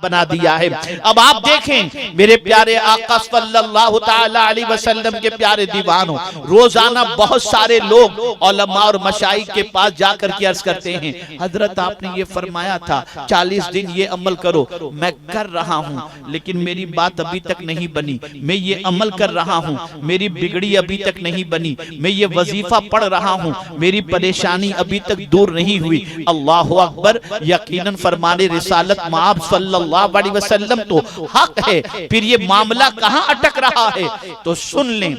बना दिया है। अब आप देखें मेरे प्यारे आका सल्लल्लाहु ताला अलैहि वसल्लम के प्यारे दीवानों, रोजाना बहुत सारे लोग उलमा और मशाइख के पास जाकर के अर्ज करते हैं, हजरत आपने ये फरमाया था 40 दिन ये अमल करो, मैं कर रहा हूँ लेकिन मेरी बात अभी तक नहीं बनी, मैं ये अमल कर रहा हूँ मेरी बिगड़ी अभी तक नहीं बनी, मैं ये वजीफा पढ़ रहा हूँ मेरी परेशानी अभी तक दूर नहीं हुई। अल्लाहु अकबर, यकीनन फरमाने रिसालत माब सल्लल्लाहु अलैहि वसल्लम तो हक है, फिर ये मामला कहां अटक रहा है? तो सुन लें,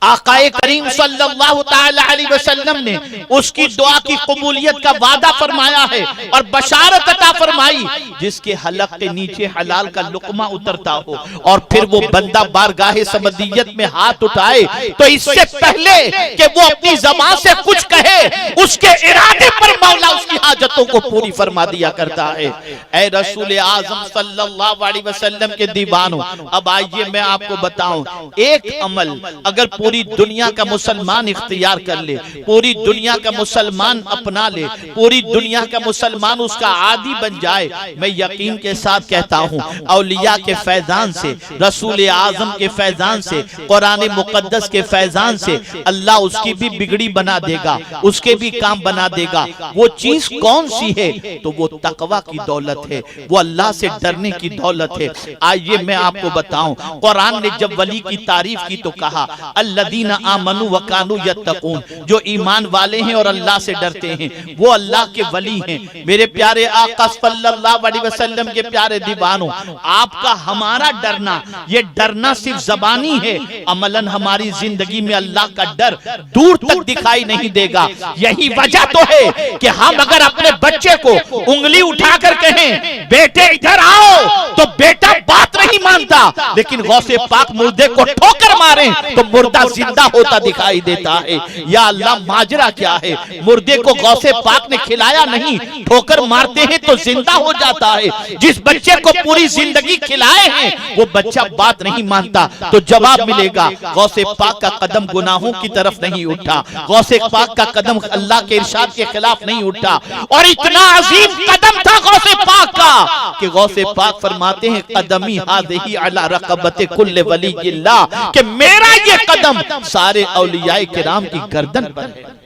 आकाए करीम सल्लल्लाहु ताला अलैहि वसल्लम ने उसकी दुआ की कबूलियत का वादा फरमाया है और बशारत अता फरमाई, जिसके हलक के नीचे हलाल का लुकमा उतरता हो और फिर वो बंदा बारगाहे समदियत में हाथ उठाए तो इससे पहले कि वो अपनी ज़बान से कुछ कहे, उसके इरादे पर मौला उसकी हाजतों को पूरी फरमा दिया करता है। ऐ रसूल आज़म सल्लल्लाहु अलैहि वसल्लम के दीवानों, अब आइए मैं आपको बताऊं, एक अमल अगर पूरी दुनिया का मुसलमान इख्तियार कर ले, पूरी दुनिया का मुसलमान अपना ले, पूरी दुनिया का मुसलमान उसका आदी बन जाए, मैं यकीन के साथ कहता हूँ औलिया के फैजान से, रसूल आजम के फैजान से, कुरान मुकद्दस के फैजान से अल्लाह उसकी भी बिगड़ी बना देगा, उसके भी काम बना देगा। वो चीज कौन सी है? तो वो तकवा की दौलत है, वो अल्लाह से डरने की दौलत है। आइए मैं आपको बताऊं, कुरान ने जब वली की तारीफ की तो कहा अल्लदीना आमनु व कानू यत्तकून, जो ईमान वाले हैं और अल्लाह से डरते हैं वो अल्लाह के वली हैं। मेरे प्यारे आका सल्लल्लाहु अलैहि वसल्लम के प्यारे दीवानों, आपका हमारा डरना, ये डरना सिर्फ ज़बानी है, अमलन हमारी जिंदगी में अल्लाह का डर दूर तक दिखाई नहीं देगा। यही वजह तो है कि हम अगर अपने बच्चे को उंगली उठाकर कहें बेटे इधर आओ तो बेटा बात नहीं मानता, लेकिन गौसे पाक मुर्दे को ठोकर मारें तो मुर्दा जिंदा होता दिखाई देता है। या अल्लाह, माजरा क्या है? मुर्दे को गौसे पाक ने खिलाया नहीं, ठोकर मारते हैं तो जिंदा हो जाता है। जिस बच्चे को पूरी जिंदगी खिलाए हैं वो बच्चा बात नहीं मानता, तो जवाब मिलेगा गौसे पाक का कदम गुनाहों की तरफ नहीं उठा, गौसे पाक का कदम अल्लाह के इरशाद के खिलाफ नहीं उठा। और इतना अजीम कदम था गौसे पाक का कि गौसे पाक फरमाते हैं कदमी हाज़िही अला रक़बति कुल्ले वलिय्यिल्लाह, कि मेरा ये कदम सारे औलियाए किराम की गर्दन पर है।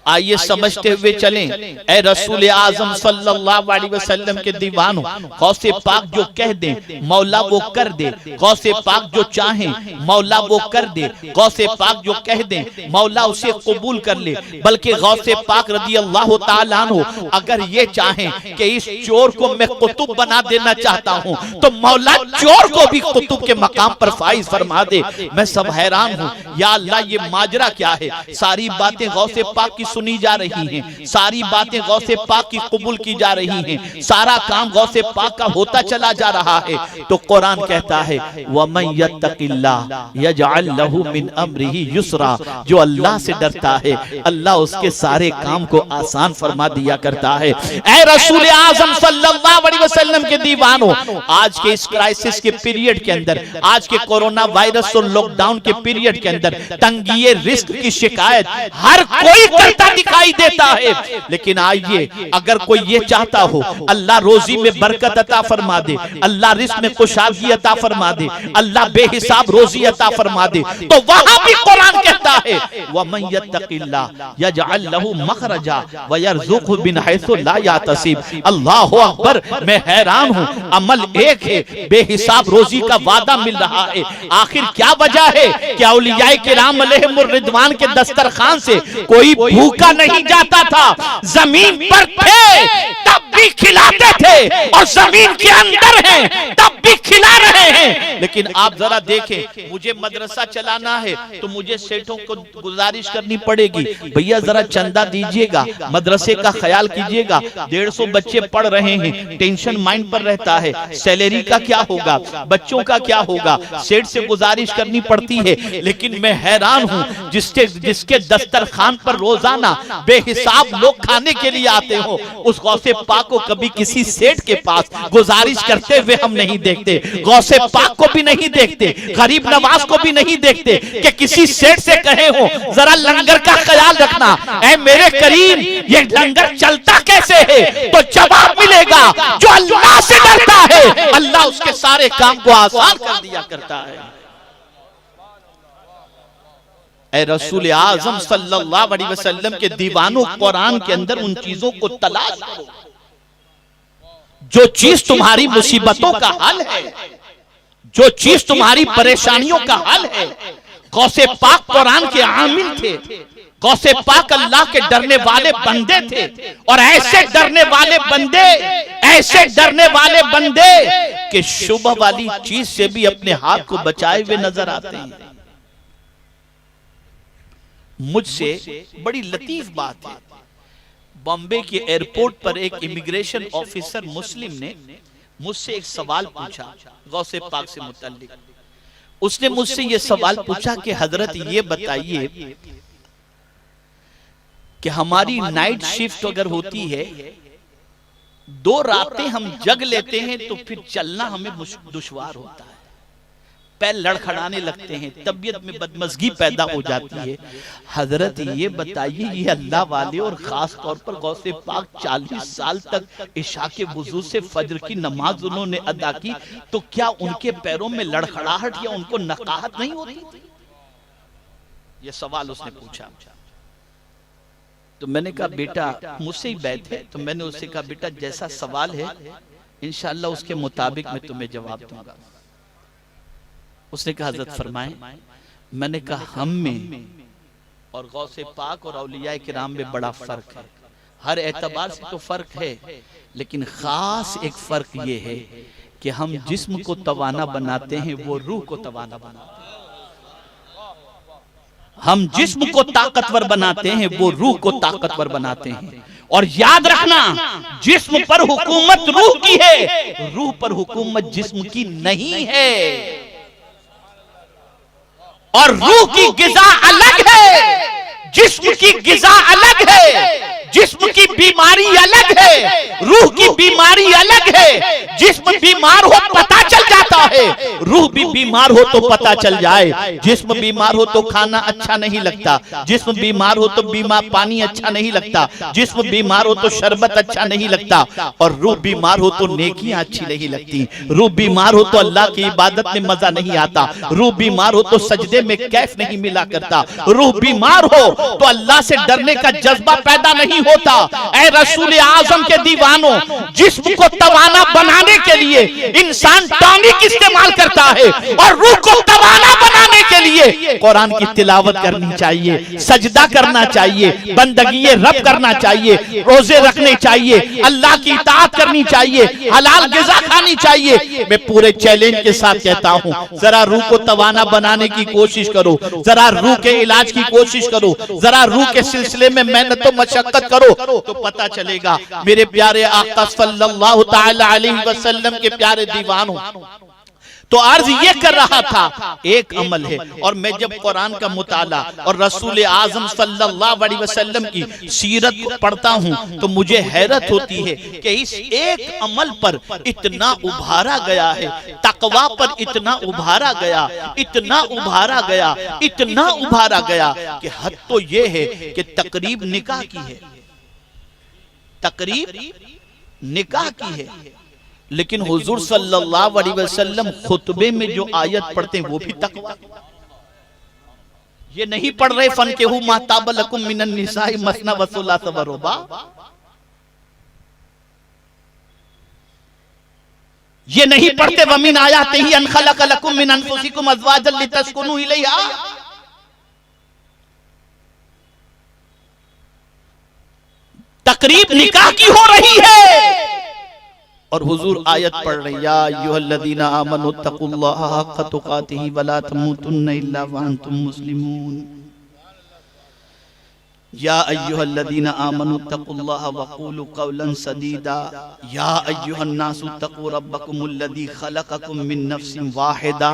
आइए समझते हुए चलें, ऐ रसूल आजम सल्लल्लाहु अलैहि वसल्लम के दीवानों, गौसे पाक जो कह दे मौला वो कर दे, गौसे पाक जो चाहे मौला वो कर दे, गौसे पाक जो कह दे मौला उसे कबूल कर ले। बल्कि गौसे पाक रज़ी अल्लाह ताला अन्हु अगर ये चाहे कि इस चोर को मैं कुतुब बना देना चाहता हूँ तो मौला चोर को भी कुतुब के मकाम पर फाइज फरमा दे। मैं सब हैरान हूँ, या अल्लाह ये माजरा क्या है? सारी बातें गौसे पाक की सुनी जा रही हैं, सारी बातें गौसे पाक की कबूल की जा रही हैं, सारा काम गौसे पाक का होता चला जा रहा है। तो कुरान कहता है वमन यत्तकिल्लाह यजअल लहू मिन अम्रिही युसरा, जो अल्लाह से डरता है अल्लाह उसके सारे काम को आसान फरमा दिया करता है। ऐ रसूल आज़म सल्लल्लाहु अलैहि वसल्लम के दीवानों, आज के इस क्राइसिस के पीरियड के अंदर, आज के कोरोना वायरस और लॉकडाउन के पीरियड के अंदर तंगी रिस्क की शिकायत हर कोई करता दिखाई देता है। लेकिन आइए, अगर कोई ये चाहता हो अल्लाह रोजी में बरकत अता फरमा दे, अल्लाह रिस्क में कुशादगी अता फरमा दे, अल्लाह बेहिसाब रोजी अता फरमा दे, तो वहां भी कुरान कहता है वमन यत्तकिल्लाह यजअल लहू मखरजा व यरज़ुक़हु मिन हैसु ला यातसिब। अल्लाहु अकबर, मैं हैरान हूं, अमल एक है, बेहिसाब रोजी का वादा मिल रहा है। आखिर क्या वजह है कि औलियाए किराम अलैहिमुर रिदवान के दस्तरखान से कोई भूखा नहीं जाता था? जमीन पर थे तब भी खिलाते थे और जमीन के अंदर हैं तब भी खिला रहे हैं। लेकिन आप जरा देखें, मुझे मदरसा चलाना है तो मुझे सेठों को गुजारिश करनी पड़ेगी, भैया जरा चंदा दीजिएगा, मदरसे का ख्याल कीजिएगा, 150 बच्चे पढ़ रहे हैं, टेंशन माइंड पर रहता है, सैलरी का क्या होगा, बच्चों का क्या होगा, सेठ से गुजारिश करनी पड़ती है। लेकिन मैं हैरान हूं, जिसके दस्तरखान पर रोजाना बेहिसाब लोग खाने के लिए आते हो, उस गौसे पाक को कभी किसी सेठ के पास गुजारिश करते हुए हम नहीं देखते। गौसे पाक को को भी नहीं देखते, गरीब नवाज को भी नहीं देखते कि किसी सेठ से कहे हो जरा लंगर का ख्याल रखना, ऐ मेरे करीम ये लंगर चलता कैसे है? तो जवाब मिलेगा जो अल्लाह से डरता है अल्लाह उसके सारे काम को आसान कर दिया करता है। ऐ रसूल आजम सल्लल्लाहु अलैहि वसल्लम के दीवानों, कुरान के अंदर उन चीजों को तलाश करो जो चीज तुम्हारी मुसीबतों का हल है, जो चीज तुम्हारी परेशानियों का हल है। गौसे पाक कुरान के आमिल थे, गौसे पाक अल्लाह के डरने वाले बंदे थे, और ऐसे डरने वाले बंदे, ऐसे डरने वाले बंदे कि शुभ वाली चीज से भी अपने हाथ को बचाए हुए नजर आते हैं। मुझसे बड़ी लतीफ बात है, बॉम्बे के एयरपोर्ट पर एक इमिग्रेशन ऑफिसर मुस्लिम ने मुझसे एक सवाल पूछा गौसे पाक से मुताल्लिक। उसने मुझसे ये सवाल पूछा कि हजरत ये बताइए कि हमारी नाइट शिफ्ट अगर होती है, 2 रातें हम जग लेते हैं तो फिर चलना हमें दुश्वार होता है, पैर लड़खड़ाने लगते हैं, तबीयत में बदमजगी पैदा हो जाती है। हजरत ये बताइए, ये अल्लाह वाले और खास तौर पर गौसे पाक 40 साल तक इशा के वुजू से फजर की नमाज उन्होंने अदा की, तो क्या उनके पैरों में लड़खड़ाहट या उनको नकाहत नहीं होती? ये सवाल उसने पूछा। तो मैंने कहा बेटा, मुझसे ही बैठ है, तो मैंने उससे कहा बेटा जैसा सवाल है इंशाअल्लाह उसके मुताबिक मैं तुम्हें जवाब दूंगा। उसने कहा हजरत फरमाएं। मैंने कहा हम में और गौसे पाक और औलिया किराम में बड़ा फर्क है, हर एतबार से तो फर्क है, लेकिन खास एक फर्क ये है कि हम जिस्म को तवाना बनाते हैं, वो रूह को तवाना बनाते हैं। हम जिस्म को ताकतवर बनाते हैं, वो रूह को ताकतवर बनाते हैं। और याद रखना, जिस्म पर हुकूमत रूह की है, रूह पर हुकूमत जिस्म की नहीं है। और रूह की गिज़ा अलग है, जिस्म की गिज़ा अलग है। जिस्म की बीमारी अलग है, रूह की बीमारी अलग है। जिस्म बीमार हो पता चल जाता है, रूह भी बीमार हो तो पता चल जाए। जिस्म बीमार हो तो खाना अच्छा नहीं लगता, जिस्म बीमार हो तो पानी अच्छा नहीं लगता, जिस्म बीमार हो तो शरबत अच्छा नहीं लगता, और रूह बीमार हो तो नेकियां अच्छी नहीं लगती। रूह बीमार हो तो अल्लाह की इबादत में मजा नहीं आता, रूह बीमार हो तो सजदे में कैफ नहीं मिला करता, रूह बीमार हो तो अल्लाह से डरने का जज्बा पैदा नहीं होता। ऐ रसूल आजम के दीवानों, जिस्म को तवाना बनाने के लिए इंसान टॉनिक इस्तेमाल करता है, और रूह को तवाना बनाने के लिए कुरान की तिलावत करनी चाहिए, सजदा करना चाहिए, बंदगी रब करना चाहिए, रोजे रखने चाहिए, अल्लाह की इताअत करनी चाहिए, हलाल गिज़ा खानी चाहिए। मैं पूरे चैलेंज के साथ कहता हूं, जरा रूह को तवाना बनाने की कोशिश करो, जरा रूह के इलाज की कोशिश करो, जरा रूह के सिलसिले में मेहनत और मशक्कत करो, तो पता चलेगा। मेरे प्यारे आका सल्लल्लाहु तआला अलैहि वसल्लम के प्यारे दीवानों, तो अर्ज ये कर रहा था, एक अमल है। और मैं जब कुरान का मुताला और रसूल आजम सल्लल्लाहु अलैहि वसल्लम की सीरत को पढ़ता हूं तो मुझे हैरत होती है कि इस एक अमल पर इतना उभारा गया है, तकवा पर इतना उभारा गया, इतना उभारा गया, इतना उभारा गया कि हद तो ये है कि तकरीब निकाह की है, तकरीब निकाह की है। लेकिन हुजूर सल्लल्लाहु अलैहि वसल्लम खुतबे में जो आयत पढ़ते हैं वो भी तकवा। ये नहीं पढ़ रहे फन के हु महताब लकुम मिनन निसाई मसना वसुला सबरुबा, ये नहीं पढ़ते वमिन आयातिही अन खलक लकुम मिन अनफुसिकुम अज़वाजन लितस्कुनु इलैहा। तकरीब निकाह की हो रही है और हुजूर आयत पढ़ रहे, या अय्युहल्लज़ीना आमनु तक़ुल्लाहा हक़्क़ तुक़ातिही वला तमूतुन्ना इल्ला व अंतुम मुस्लिमून। या अय्युहल्लज़ीना आमनू तक़ुल्लाह वक़ूलू क़ौलन सदीदा या अय्युहन्नासु तक़ू रब्बकुमुल्लज़ी ख़लक़कुम मिन नफ्सिन वाहिदा।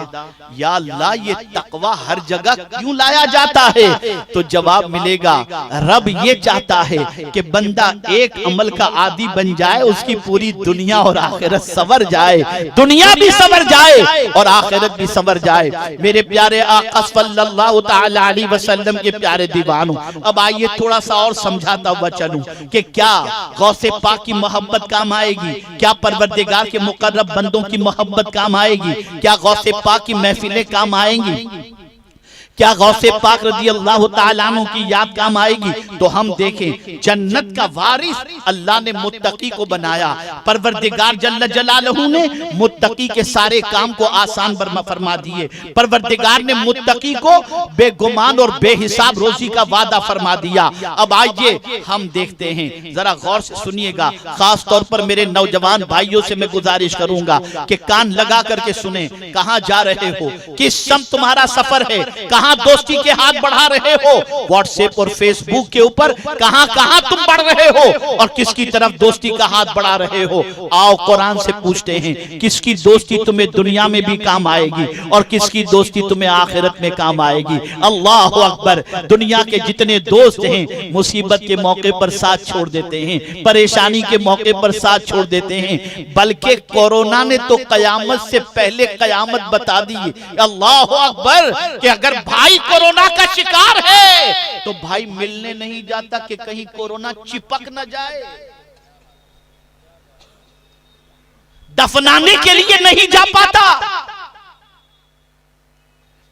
या अल्लाह, ये तक़वा हर जगह क्यों लाया जाता है? तो जवाब मिलेगा, रब ये चाहता है कि बंदा एक अमल का आदी बन जाए, उसकी पूरी दुनिया और आखिरत संवर जाए, दुनिया भी संवर जाए और आखिरत भी संवर जाए। मेरे प्यारे आका सल्लल्लाहु तआला अलैहि वसल्लम के प्यारे दीवानों, अब आइए थोड़ा सा और समझाता हुआ चलूं कि क्या गौसे पाक की मोहब्बत काम आएगी, क्या परवरदिगार के मुकर्रब बंदों की मोहब्बत काम आएगी, क्या गौसे पाक की महफिलें काम आएंगी, क्या गौसे पाक रज़ी अल्लाह तआला अन्हु की याद काम आएगी? तो हम देखें, जन्नत का वारिस अल्लाह ने मुत्तकी को बनाया। परवरदिगार जल्ल जलालहू ने मुत्तकी के सारे काम को आसान फरमा दिए। परवरदिगार ने मुत्तकी को बेगुमान और बेहिसाब रोजी का वादा फरमा दिया। अब आइए हम देखते हैं, जरा गौर से सुनिएगा, खास तौर पर मेरे नौजवान भाइयों से मैं गुजारिश करूंगा कि कान लगा करके सुने। कहां जा रहे हो, किस सम तुम्हारा सफर है, कहां दोस्ती के हाथ बढ़ा रहे हो, व्हाट्सएप और फेसबुक के ऊपर कहां कहां तुम बढ़ रहे हो और किसकी तरफ दोस्ती का हाथ बढ़ा रहे हो? आओ कुरान से पूछते हैं, किसकी दोस्ती तुम्हें दुनिया में भी काम आएगी और किसकी दोस्ती तुम्हें आखिरत में काम आएगी? अल्लाह अकबर। दुनिया के जितने दोस्त हैं मुसीबत के मौके पर साथ छोड़ देते हैं, परेशानी के मौके पर साथ छोड़ देते हैं, बल्कि कोरोना ने तो कयामत से पहले कयामत बता दी। अल्लाह अकबर कि अगर भाई कोरोना का शिकार है तो भाई मिलने नहीं जाता कि कहीं कोरोना चिपक न जाए, दफनाने के लिए नहीं जा पाता।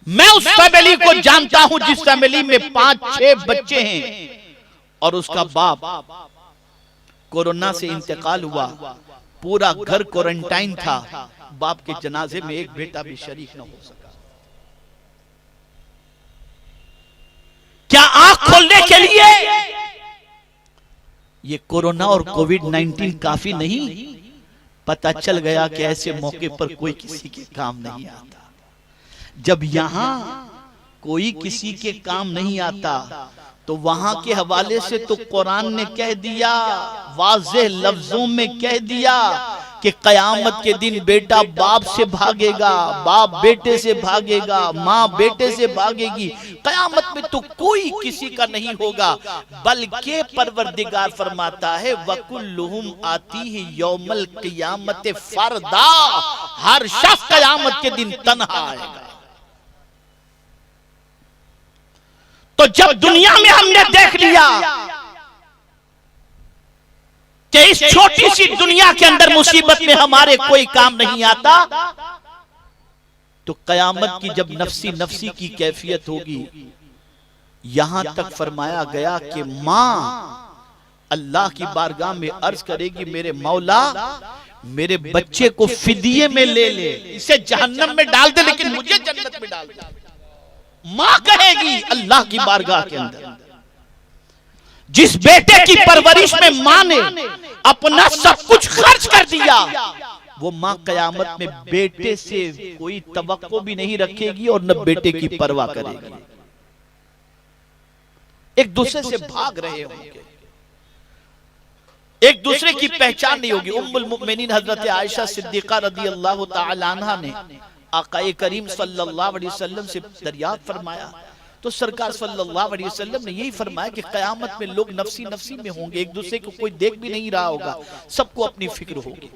मैं उस फैमिली को जानता हूं जिस फैमिली में 5-6 बच्चे हैं और उसका बाप कोरोना से इंतकाल हुआ, पूरा घर क्वारंटाइन था, बाप के जनाजे में एक बेटा भी शरीक न हो सका। क्या आंख खोलने के लिए ये कोरोना और कोविड-19 काफी नहीं? पता चल गया कि ऐसे मौके पर कोई किसी के काम नहीं आता। जब यहां कोई किसी के काम नहीं आता तो वहां के हवाले से तो कुरान ने कह दिया, वाज़ेह लफ्जों में कह दिया कि कयामत के दिन बेटा बाप से भागेगा, बाप बेटे से भागेगा, माँ बेटे से भागेगी। कयामत में तो कोई किसी का नहीं होगा, बल्कि परवरदिगार फरमाता है वकुल्लुहुम आतीहि यौमल क़ियामत फरदा, हर शख्स कयामत के दिन तन्हा आएगा। तो जब दुनिया में हमने देख लिया कि इस छोटी सी दुनिया के अंदर मुसीबत में हमारे कोई काम नहीं आता, तो कयामत की जब नफ्सी नफ्सी की कैफियत होगी, यहां तक फरमाया गया कि मां अल्लाह की बारगाह में अर्ज करेगी, मेरे मौला मेरे बच्चे को फिदिये में ले ले, इसे जहन्नम में डाल दे लेकिन मुझे जन्नत में डाल दे। मां कहेगी अल्लाह की बारगाह के अंदर। जिस बेटे की परवरिश में मां ने अपना सब कुछ खर्च कर दिया, वो मां कयामत में बेटे से कोई तवक्को भी नहीं रखेगी और न बेटे की परवाह करेगी। एक दूसरे से भाग रहे होंगे, एक दूसरे की पहचान नहीं होगी। उम्मुल मुमिनीन हजरत आयशा सिद्दीका रज़ी अल्लाह तआला अन्हा ने आकाए करीम सल्लल्लाहु अलैहि वसल्लम से दरियात फरमाया, तो सरकार सल्लल्लाहु अलैहि वसल्लम ने यही फरमाया कि कयामत में लोग नफसी नफसी में होंगे, एक दूसरे को कोई देख भी नहीं रहा होगा, सबको अपनी फिक्र होगी।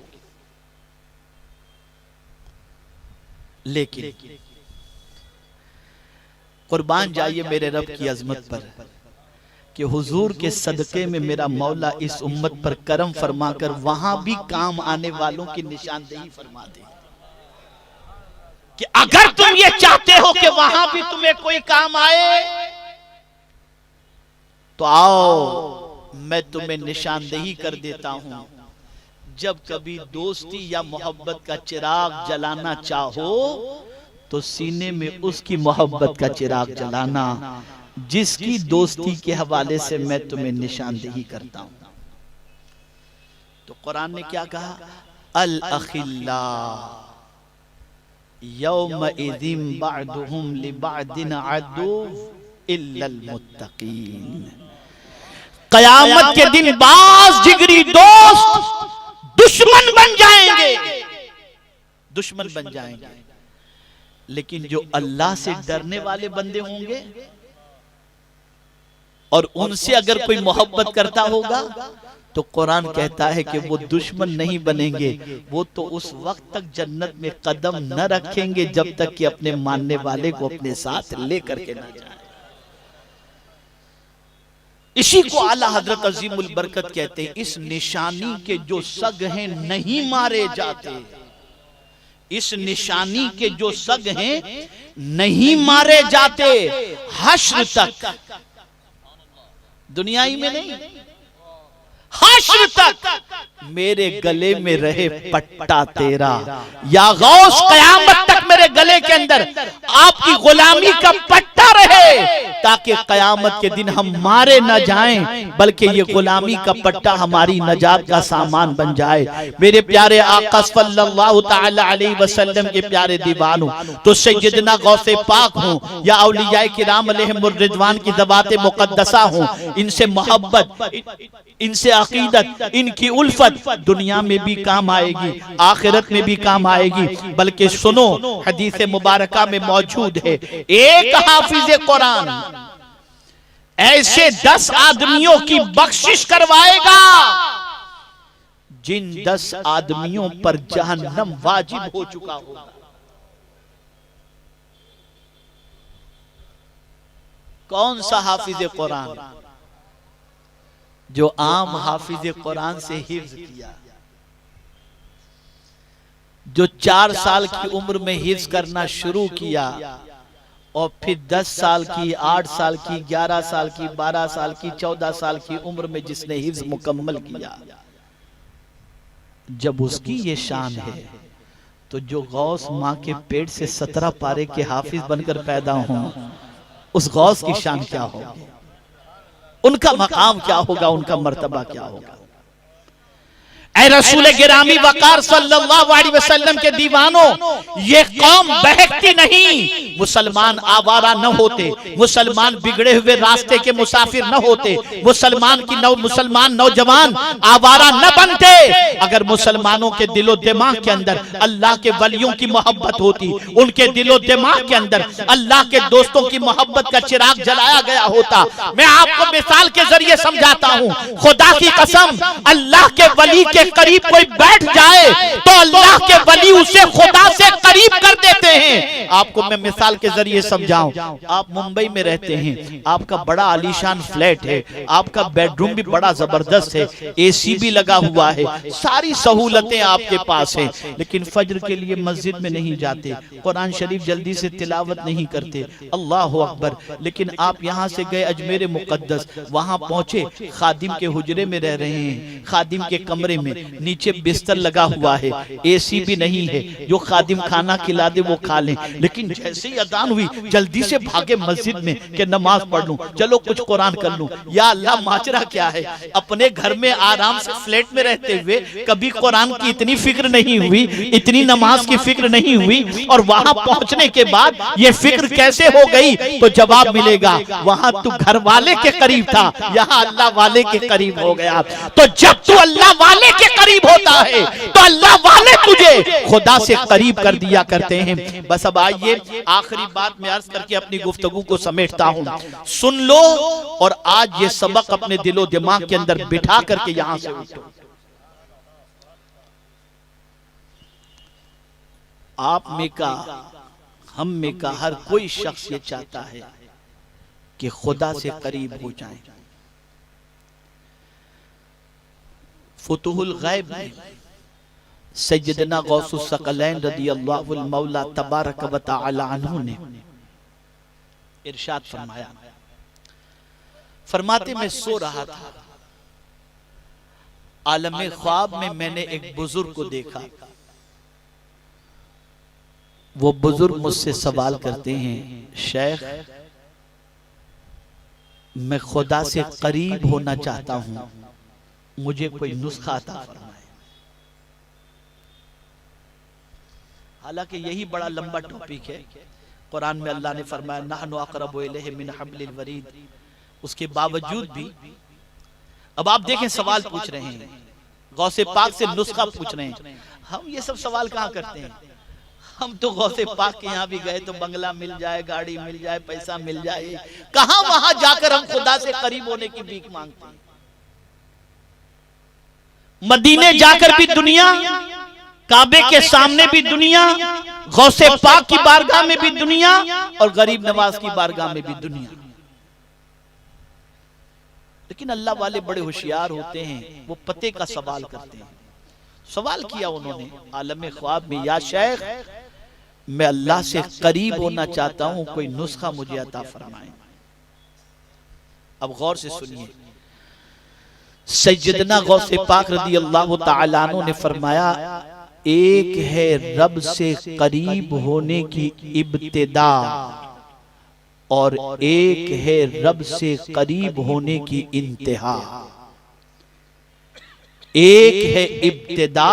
लेकिन कुर्बान जाइए मेरे रब की अजमत पर कि हुजूर के सदके में मेरा मौला इस उम्मत पर करम फरमाकर वहां भी काम आने वालों की निशानदेही फरमा दे कि अगर तुम ये चाहते हो कि वहां भी तुम्हें कोई काम आए तो आओ मैं तुम्हें निशानदेही कर देता हूं। जब कभी दोस्ती या मोहब्बत का चिराग जलाना चाहो तो सीने में उसकी मोहब्बत का चिराग जलाना जिसकी दोस्ती के हवाले से मैं तुम्हें निशानदेही करता हूं। तो कुरान ने क्या कहा, अल अखिल्ला यौमइज़िन बअदुहुम लिबअदिन अदुव्व इल्लल मुत्तकीन। कयामत के दिन बाज जिगरी दोस्त दुश्मन बन जाएंगे, दुश्मन बन जाएंगे। लेकिन जो अल्लाह से डरने वाले बंदे होंगे और उनसे अगर कोई मोहब्बत करता होगा तो कुरान कहता है कि वो दुश्मन नहीं बनेंगे, वो तो उस वक्त तक जन्नत में कदम न रखेंगे जब तक कि अपने मानने वाले को अपने साथ लेकर के ना जाए। इसी को आला हजरत अजीमुल बरकत कहते हैं। इस निशानी के जो सग हैं नहीं मारे जाते, इस निशानी के जो सग हैं नहीं मारे जाते हश्र तक, दुनियाई में नहीं, हश्र तक मेरे गले में रहे पट्टा तेरा, या गौस कयामत तक मेरे गले के अंदर आपकी गुलामी का पट्टा रहे, ताकि कयामत के दिन हम मारे न जाएं, बल्कि ये गुलामी का पट्टा हमारी नजात का सामान बन जाए। मेरे प्यारे आका सल्लल्लाहु तआला अलैहि वसल्लम के प्यारे दीवानों, तो सैयदना गौसे पाक हों या औलियाए किराम अलैहिमुर रिदवान की ज़वात मुक़द्दसा हों, इनसे मोहब्बत, इनसे अकीदत, इनकी उल्फत दुनिया में भी काम आएगी, आखिरत में भी काम आएगी। बल्कि सुनो, हदीस मुबारका में मौजूद है, एक हाफिज कुरान ऐसे 10 आदमियों की बख्शिश करवाएगा जिन 10 आदमियों पर जहन्नम वाजिब हो चुका होगा। कौन सा हाफिज कुरान? जो आम हाफिज कुरान से हिफ्ज किया, जो 4 साल की उम्र में हिफ्ज करना शुरू किया और फिर 10 साल की, 8 साल की, 11 साल की, 12 साल की, 14 साल की उम्र में जिसने हिफ्ज मुकम्मल किया, जब उसकी ये शान है, तो जो गौस माँ के पेट से 17 पारे के हाफिज बनकर पैदा हों, उस गौस की शान क्या होगी, उनका मकाम क्या होगा, उनका मर्तबा क्या होगा। ऐ रसूल गिरामी वकार सल्लल्लाहु अलैहि वसल्लम के दीवानों, ये कौम बहकती नहीं, मुसलमान आवारा न होते, मुसलमान बिगड़े हुए रास्ते के मुसाफिर न होते, मुसलमान नौजवान आवारा न बनते, अगर मुसलमानों के दिलो दिमाग के अंदर अल्लाह के वलियों की मोहब्बत होती, उनके दिलो दिमाग के अंदर अल्लाह के दोस्तों की मोहब्बत का चिराग जलाया गया होता। मैं आपको मिसाल के जरिए समझाता हूँ, खुदा की कसम, अल्लाह के वली के करीब कोई बैठ जाए तो अल्लाह के वली उसे खुदा से करीब कर देते हैं। आपको मैं मिसाल के जरिए समझाऊं, आप मुंबई में रहते हैं, आपका बड़ा आलीशान फ्लैट है, आपका बेडरूम भी बड़ा जबरदस्त है, एसी भी लगा हुआ है, सारी सहूलतें आपके पास हैं, लेकिन फज्र के लिए मस्जिद में नहीं जाते, कुरान शरीफ जल्दी से तिलावत नहीं करते, अल्लाह अकबर। लेकिन आप यहाँ से गए अजमेर मुकद्दस, वहां पहुंचे, खादिम के हुजरे में रह रहे हैं, खादिम के कमरे में नीचे बिस्तर लगा हुआ है, एसी भी नहीं है, जो खादिम खाना खिला दे वो खा लें, लेकिन जैसे ही अजान हुई जल्दी से भागे मस्जिद में कि नमाज पढ़ लूं, चलो कुछ कुरान कर लूं। या अल्लाह, माजरा क्या है, अपने घर में आराम से फ्लैट में रहते हुए कभी कुरान की इतनी फिक्र नहीं हुई, इतनी नमाज की फिक्र नहीं हुई, और वहां पहुंचने के बाद ये फिक्र कैसे हो गई? तो जवाब मिलेगा, वहां तू घर वाले के करीब था, यहाँ अल्लाह वाले के करीब हो गया। तो जब तू अल्लाह वाले के करीब होता है तो अल्लाह वाले तुझे खुदा से करीब कर दिया करते हैं। बस अब आइए आखिरी बात में अर्ज करके अपनी गुफ्तगू को समेटता हूं, सुन लो और आज ये सबक अपने दिलो दिमाग के अंदर बिठा करके यहां से उठो। आप में का, हम में का हर कोई शख्स ये चाहता है कि खुदा से करीब हो जाए। फुतुहुल गैब में सैयदना गौसुस सकलैन रदियल्लाहु मौला तबारक व तआला अन्हु ने इरशाद फरमाया, फरमाते मैं सो रहा था, आलम ख्वाब में मैंने एक बुजुर्ग को देखा। वो बुजुर्ग मुझसे सवाल करते हैं, शेख मैं खुदा से करीब होना चाहता हूं, मुझे कोई नुस्खा अता फरमाए। हालांकि यही बड़ा लंबा टॉपिक है, कुरान में अल्लाह ने फरमाया नहनु अक़रबु इलैहि मिन हब्लिल वरीद, उसके बावजूद भी अब आप देखें सवाल पूछ रहे हैं, गौसे पाक से नुस्खा पूछ रहे हैं। हम ये सब सवाल कहाँ करते हैं? हम तो गौसे पाक के यहाँ भी गए तो बंगला मिल जाए, गाड़ी मिल जाए, पैसा मिल जाए, कहां वहां जाकर हम खुदा से करीब होने की भीख मांगते हैं। मदीने जाकर भी दुनिया, काबे के सामने भी दुनिया, गौसे पाक की बारगाह में भी दुनिया, और गरीब नवाज की बारगाह में भी दुनिया। लेकिन अल्लाह वाले बड़े होशियार होते हैं, वो पते का सवाल करते हैं। सवाल किया उन्होंने आलम ख्वाब में, या शेख मैं अल्लाह से करीब होना चाहता हूं, कोई नुस्खा मुझे अता फरमाए। अब गौर से सुनिए, सैयदना गौसे पाक रदी अल्लाह तआला अन्हु ने फरमाया, एक है रब से करीब होने की इब्तिदा और एक है रब से करीब होने की इंतहा। एक है इब्तिदा,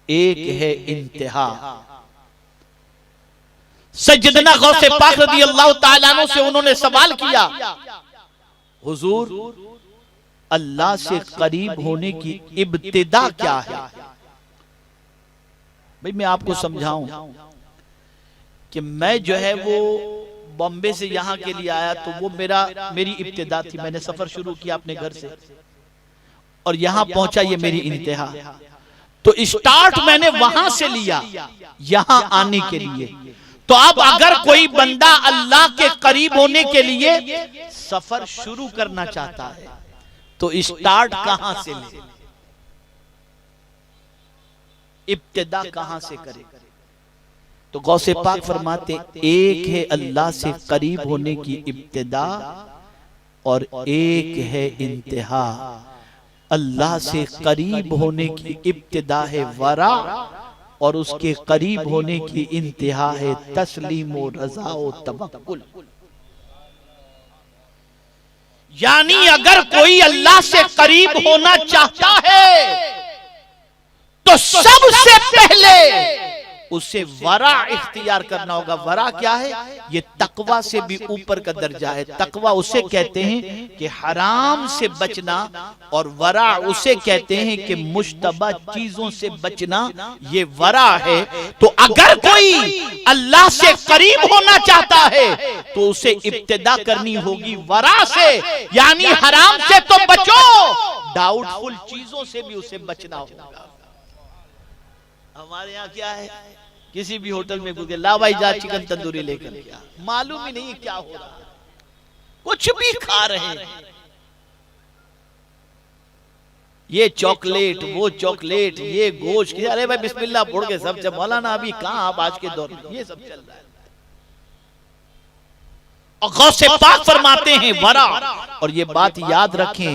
एक है इंतहा। सैयदना गौसे पाक रदी अल्लाह तआला अन्हु से उन्होंने सवाल किया, हुजूर अल्लाह से करीब होने की इब्तिदा क्या है? भाई मैं आपको समझाऊं कि मैं जो है वो बॉम्बे से यहां के लिए आया, तो वो मेरी इब्तिदा थी। मैंने सफर शुरू किया अपने घर से और यहां पहुंचा, ये मेरी इंतहा। तो स्टार्ट मैंने वहां से लिया यहां आने के लिए। तो अब अगर कोई बंदा अल्लाह के करीब होने के लिए सफर शुरू करना चाहता है तो स्टार्ट कहां से ले, इब्तिदा कहां से करे? तो गौसे पाक फरमाते, एक है अल्लाह से करीब होने की इब्तिदा और एक है इंतहा। अल्लाह से करीब होने की इब्तिदा है वरा और उसके करीब होने की इंतहा है तस्लीम व रज़ा व तवक्कुल। यानी अगर कोई अल्लाह से करीब होना चाहता है तो सबसे पहले उसे वरा इख्तियार करना होगा। वरा क्या है? ये तकवा से भी ऊपर का दर्जा है। तकवा उसे कहते हैं कि हराम से बचना, और वरा उसे कहते हैं कि मुश्तबा चीजों से बचना, ये वरा है। तो अगर कोई अल्लाह से करीब होना चाहता है तो उसे इब्तिदा करनी होगी वरा से, यानी हराम से तो बचो, डाउटफुल चीजों से भी उसे बचना होगा। हमारे यहाँ क्या है, किसी भी होटल में घुस गए, ला भाई जा चिकन तंदूरी लेकर, क्या मालूम ही नहीं क्या हो रहा, कुछ भी खा रहे हैं। ये चॉकलेट, वो चॉकलेट, ये गोश्त, अरे भाई बिस्मिल्लाह फोड़ के सब जब, मौलाना अभी कहां आप आज के दौर में, ये सब चल रहा है। और गौसे पाक फरमाते हैं वरा, और ये बात याद रखें,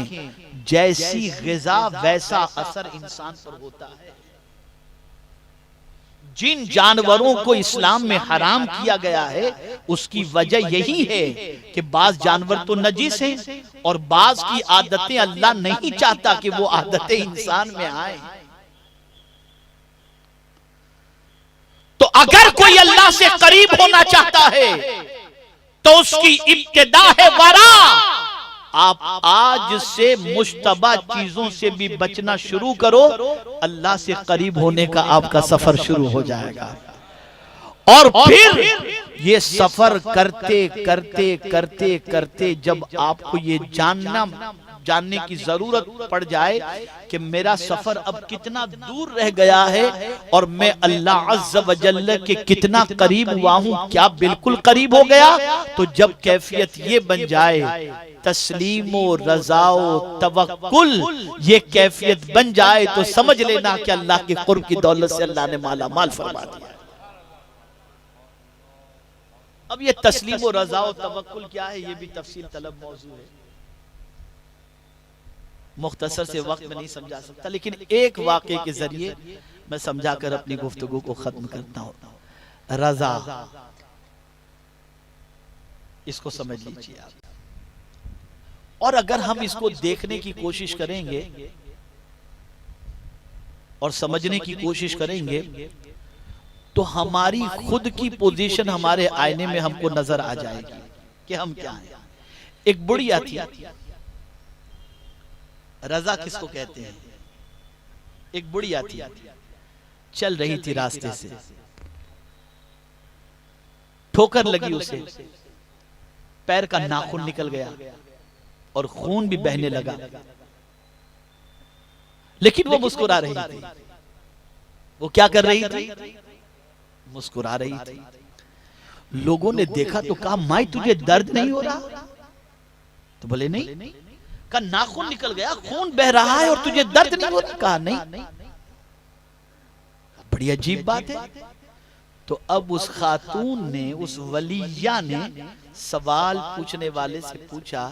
जैसी ग़िज़ा वैसा असर इंसान पर होता है। जिन जानवरों को इस्लाम में हराम किया गया है उसकी वजह यही है कि बाज जानवर तो नजीस हैं और बाज की आदतें अल्लाह नहीं चाहता कि वो आदतें इंसान में आए। तो अगर कोई अल्लाह से करीब होना चाहता है तो उसकी इब्तिदा है वरा। आप आज से मुश्तबा चीजों से भी बचना शुरू करो, अल्लाह से करीब होने का आपका सफर शुरू हो जाएगा। और फिर ये सफर करते करते करते करते जब आपको ये जानने की जरूरत पड़ जाए कि मेरा सफर अब कितना दूर रह गया है और मैं अल्लाह अज़्ज़ व जल्ल के कितना करीब हुआ हूं, क्या बिल्कुल करीब हो गया, तो जब कैफियत ये बन जाए, तस्लीमो रज़ाओ तवक्कुल, ये कैफियत बन जाए तो समझ लेना कि अल्लाह के कुर्ब की दौलत से अल्लाह ने माला माल फरमा दिया। अब ये तस्लीमो रज़ाओ तवक्कुल क्या है, ये भी तफसील तलब मौजू है, मुख्तसर से वक्त में नहीं समझा सकता, लेकिन एक वाक़े के जरिए मैं समझाकर अपनी गुफ्तगू को खत्म करता हूं। रज़ा, इसको समझ लीजिए आप, और अगर हम इसको देखने की कोशिश करेंगे और समझने की कोशिश करेंगे तो हमारी खुद की पोजीशन हमारे आईने में हमको नजर आ जाएगी कि हम क्या हैं। एक बुढ़िया थी, रजा किसको कहते हैं? एक बुढ़िया थी, चल रही थी रास्ते से, ठोकर लगी उसे, पैर का नाखून निकल गया और खून भी बहने लगा, लेकिन वो मुस्कुरा रही थी। वो क्या कर रही थी? मुस्कुरा रही थी। लोगों ने देखा तो कहा, माई तुझे दर्द नहीं हो रहा? तो बोले नहीं। कहा नाखून निकल गया, खून बह रहा है और तुझे दर्द नहीं हो रहा? कहा नहीं। बड़ी अजीब बात है। तो अब उस खातून ने, उस वलिया ने सवाल पूछने वाले से पूछा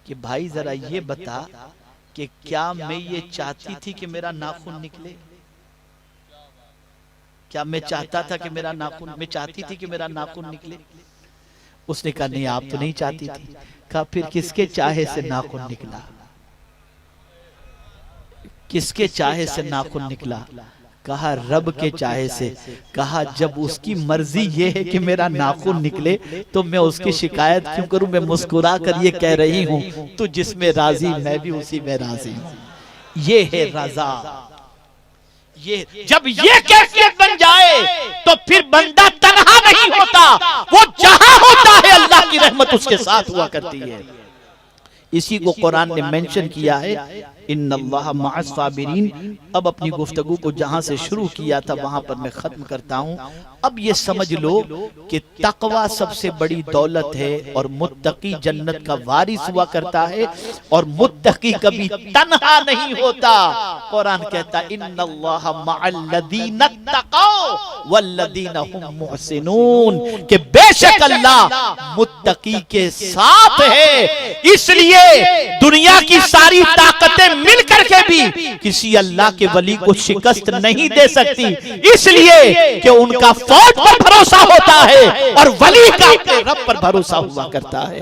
कि भाई जरा ये बता कि क्या मैं ये चाहती थी कि मेरा नाखून निकले? क्या मैं चाहता था कि मेरा नाखून, मैं चाहती थी कि मेरा नाखून निकले? उसने कहा नहीं, आप तो नहीं चाहती थी। कहा फिर किसके चाहे से नाखून निकला? किसके चाहे से नाखून निकला? कहा रब के चाहे से। कहा जब उसकी मर्जी ये है कि मेरा नाखून निकले तो मैं उसकी शिकायत क्यों करूं? मैं मुस्कुरा कर ये कह रही हूं, तू जिसमें राजी मैं भी उसी में राजी हूं। ये है रजा। ये जब ये कैफियत बन जाए तो फिर बंदा तन्हा नहीं होता, वो जहां होता है अल्लाह की रहमत उसके साथ हुआ करती है। इसी को कुरान ने मेंशन किया है, इन्नल्लाह मअस साबिरीन। अब अपनी गुफ्तगू को जहां से शुरू किया था वहां पर मैं खत्म करता हूं। अब ये समझ लो कि तकवा सबसे बड़ी दौलत है और मुत्तकी जन्नत का वारिस हुआ करता है और मुत्तकी कभी तन्हा नहीं होता। कुरान कहता है इन्नल्लाह मअल्लज़ीना तक़ौ वल्लज़ीना हुम मुहसिनून, कि बेशक अल्लाह मुत्तकी के साथ है। इसलिए दुनिया की सारी ताकतें मिलकर के भी किसी अल्लाह के वली को शिकस्त नहीं दे सकती, इसलिए कि उनका फौज पर भरोसा होता है और वली का अपने रब पर भरोसा हुआ करता है।